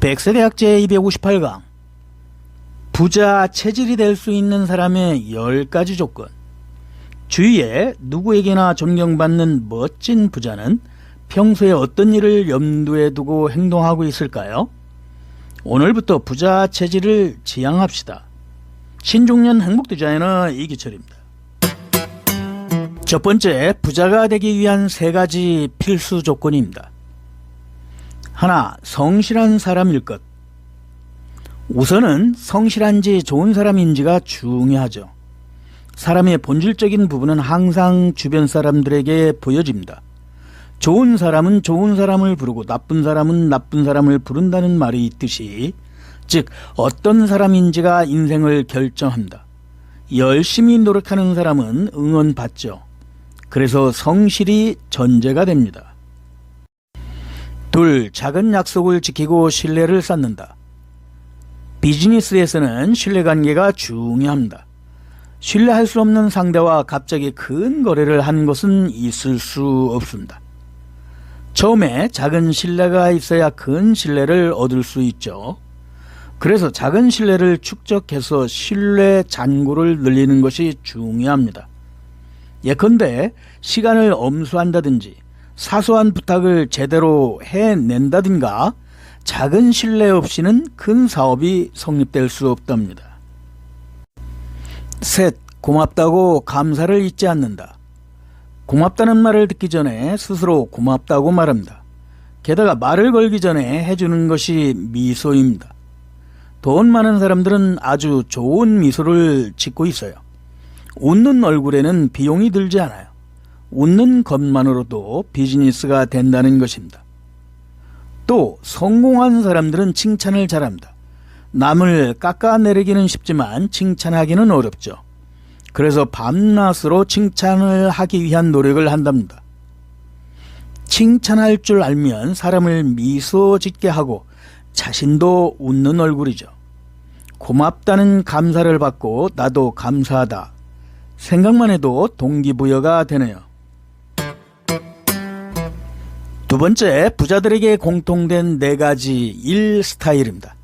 백세대학 제258강 부자 체질이 될 수 있는 사람의 10가지 조건. 주위에 누구에게나 존경받는 멋진 부자는 평소에 어떤 일을 염두에 두고 행동하고 있을까요? 오늘부터 부자 체질을 지향합시다. 신중년 행복 디자이너 이기철입니다. 첫 번째, 부자가 되기 위한 3가지 필수 조건입니다. 하나, 성실한 사람일 것. 우선은 성실한지 좋은 사람인지가 중요하죠. 사람의 본질적인 부분은 항상 주변 사람들에게 보여집니다. 좋은 사람은 좋은 사람을 부르고 나쁜 사람은 나쁜 사람을 부른다는 말이 있듯이, 즉 어떤 사람인지가 인생을 결정합니다. 열심히 노력하는 사람은 응원받죠. 그래서 성실이 전제가 됩니다. 둘, 작은 약속을 지키고 신뢰를 쌓는다. 비즈니스에서는 신뢰관계가 중요합니다. 신뢰할 수 없는 상대와 갑자기 큰 거래를 하는 것은 있을 수 없습니다. 처음에 작은 신뢰가 있어야 큰 신뢰를 얻을 수 있죠. 그래서 작은 신뢰를 축적해서 신뢰 잔고를 늘리는 것이 중요합니다. 예컨대 시간을 엄수한다든지 사소한 부탁을 제대로 해낸다든가 작은 신뢰 없이는 큰 사업이 성립될 수 없답니다. 셋, 고맙다고 감사를 잊지 않는다. 고맙다는 말을 듣기 전에 스스로 고맙다고 말합니다. 게다가 말을 걸기 전에 해주는 것이 미소입니다. 돈 많은 사람들은 아주 좋은 미소를 짓고 있어요. 웃는 얼굴에는 비용이 들지 않아요. 웃는 것만으로도 비즈니스가 된다는 것입니다. 또 성공한 사람들은 칭찬을 잘합니다. 남을 깎아내리기는 쉽지만 칭찬하기는 어렵죠. 그래서 밤낮으로 칭찬을 하기 위한 노력을 한답니다. 칭찬할 줄 알면 사람을 미소 짓게 하고 자신도 웃는 얼굴이죠. 고맙다는 감사를 받고 나도 감사하다 생각만 해도 동기부여가 되네요. 두 번째, 부자들에게 공통된 4가지 일 스타일입니다.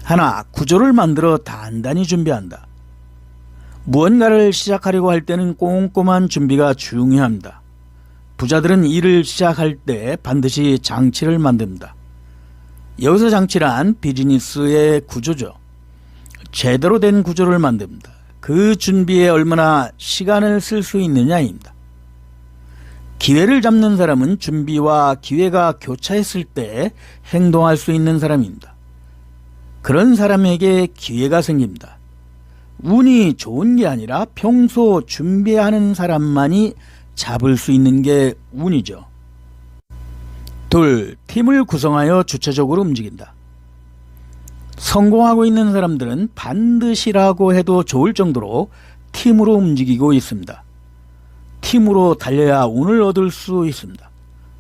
하나, 구조를 만들어 단단히 준비한다. 무언가를 시작하려고 할 때는 꼼꼼한 준비가 중요합니다. 부자들은 일을 시작할 때 반드시 장치를 만듭니다. 여기서 장치란 비즈니스의 구조죠. 제대로 된 구조를 만듭니다. 그 준비에 얼마나 시간을 쓸 수 있느냐입니다. 기회를 잡는 사람은 준비와 기회가 교차했을 때 행동할 수 있는 사람입니다. 그런 사람에게 기회가 생깁니다. 운이 좋은 게 아니라 평소 준비하는 사람만이 잡을 수 있는 게 운이죠. 둘, 팀을 구성하여 주체적으로 움직인다. 성공하고 있는 사람들은 반드시라고 해도 좋을 정도로 팀으로 움직이고 있습니다. 팀으로 달려야 운을 얻을 수 있습니다.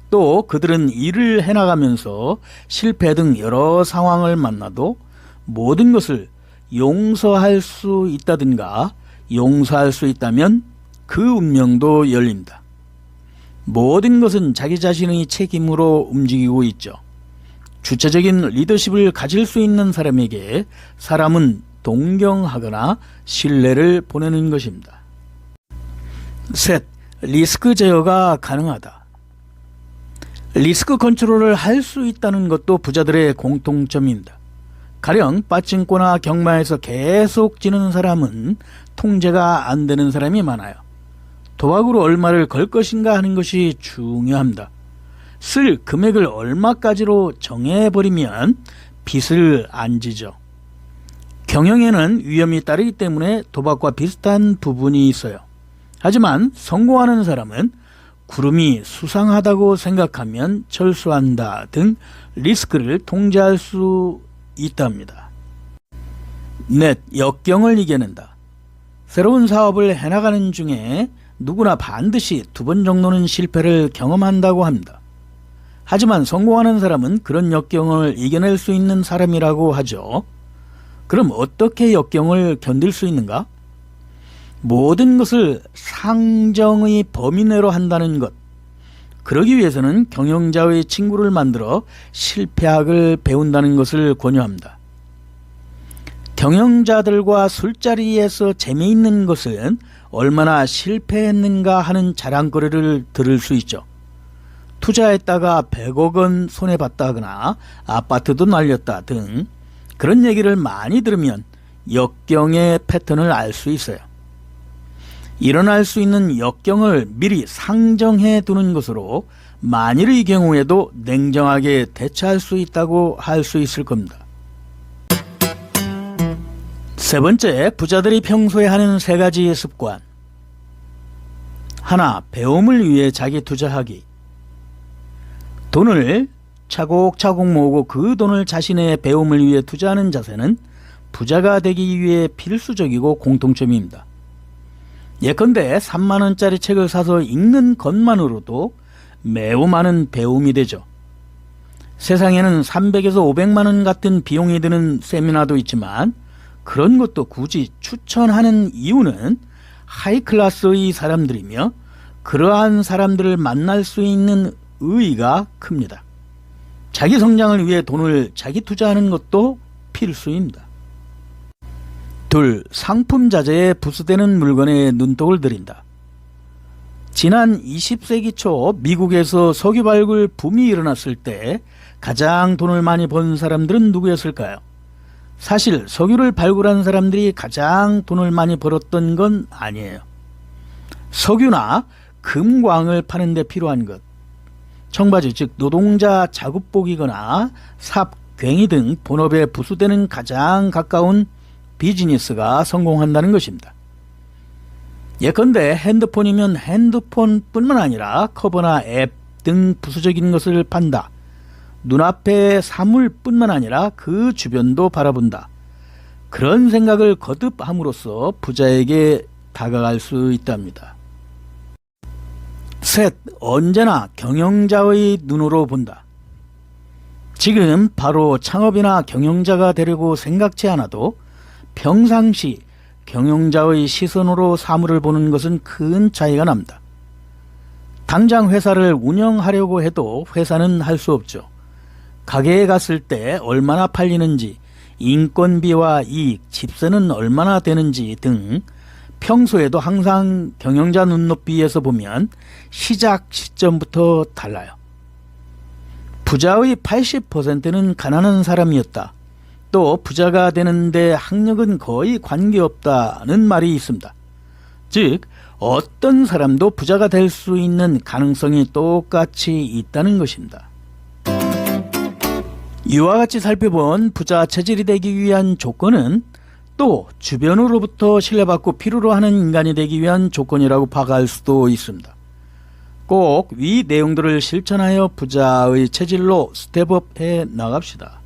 또 그들은 일을 해나가면서 실패 등 여러 상황을 만나도 모든 것을 용서할 수 있다든가 용서할 수 있다면 그 운명도 열립니다. 모든 것은 자기 자신의 책임으로 움직이고 있죠. 주체적인 리더십을 가질 수 있는 사람에게 사람은 동경하거나 신뢰를 보내는 것입니다. 셋, 리스크 제어가 가능하다. 리스크 컨트롤을 할 수 있다는 것도 부자들의 공통점입니다. 가령 빠찡코나 경마에서 계속 지는 사람은 통제가 안 되는 사람이 많아요. 도박으로 얼마를 걸 것인가 하는 것이 중요합니다. 쓸 금액을 얼마까지로 정해버리면 빚을 안 지죠. 경영에는 위험이 따르기 때문에 도박과 비슷한 부분이 있어요. 하지만 성공하는 사람은 구름이 수상하다고 생각하면 철수한다 등 리스크를 통제할 수 있답니다. 넷, 역경을 이겨낸다. 새로운 사업을 해나가는 중에 누구나 반드시 2번 정도는 실패를 경험한다고 합니다. 하지만 성공하는 사람은 그런 역경을 이겨낼 수 있는 사람이라고 하죠. 그럼 어떻게 역경을 견딜 수 있는가? 모든 것을 상정의 범위 내로 한다는 것. 그러기 위해서는 경영자의 친구를 만들어 실패학을 배운다는 것을 권유합니다. 경영자들과 술자리에서 재미있는 것은 얼마나 실패했는가 하는 자랑거리를 들을 수 있죠. 투자했다가 100억 원 손해봤다거나 아파트도 날렸다 등 그런 얘기를 많이 들으면 역경의 패턴을 알 수 있어요. 일어날 수 있는 역경을 미리 상정해 두는 것으로 만일의 경우에도 냉정하게 대처할 수 있다고 할 수 있을 겁니다. 세 번째, 부자들이 평소에 하는 세 가지 습관. 하나, 배움을 위해 자기 투자하기. 돈을 차곡차곡 모으고 그 돈을 자신의 배움을 위해 투자하는 자세는 부자가 되기 위해 필수적이고 공통점입니다. 예컨대 3만 원짜리 책을 사서 읽는 것만으로도 매우 많은 배움이 되죠. 세상에는 300에서 500만 원 같은 비용이 드는 세미나도 있지만 그런 것도 굳이 추천하는 이유는 하이클래스의 사람들이며 그러한 사람들을 만날 수 있는 의의가 큽니다. 자기 성장을 위해 돈을 자기 투자하는 것도 필수입니다. 둘, 상품 자재에 부수되는 물건에 눈독을 들인다. 지난 20세기 초 미국에서 석유 발굴 붐이 일어났을 때 가장 돈을 많이 번 사람들은 누구였을까요? 사실 석유를 발굴한 사람들이 가장 돈을 많이 벌었던 건 아니에요. 석유나 금광을 파는 데 필요한 것, 청바지 즉 노동자 작업복이거나 삽, 괭이 등 본업에 부수되는 가장 가까운 비즈니스가 성공한다는 것입니다. 예컨대 핸드폰이면 핸드폰뿐만 아니라 커버나 앱 등 부수적인 것을 판다. 눈앞의 사물뿐만 아니라 그 주변도 바라본다. 그런 생각을 거듭 함으로써 부자에게 다가갈 수 있답니다. 셋, 언제나 경영자의 눈으로 본다. 지금 바로 창업이나 경영자가 되려고 생각지 않아도 평상시 경영자의 시선으로 사물을 보는 것은 큰 차이가 납니다. 당장 회사를 운영하려고 해도 회사는 할 수 없죠. 가게에 갔을 때 얼마나 팔리는지, 인건비와 이익, 집세는 얼마나 되는지 등 평소에도 항상 경영자 눈높이에서 보면 시작 시점부터 달라요. 부자의 80%는 가난한 사람이었다. 또 부자가 되는데 학력은 거의 관계없다는 말이 있습니다. 즉 어떤 사람도 부자가 될 수 있는 가능성이 똑같이 있다는 것입니다. 이와 같이 살펴본 부자 체질이 되기 위한 조건은 또 주변으로부터 신뢰받고 필요로 하는 인간이 되기 위한 조건이라고 파악할 수도 있습니다. 꼭 위 내용들을 실천하여 부자의 체질로 스텝업해 나갑시다.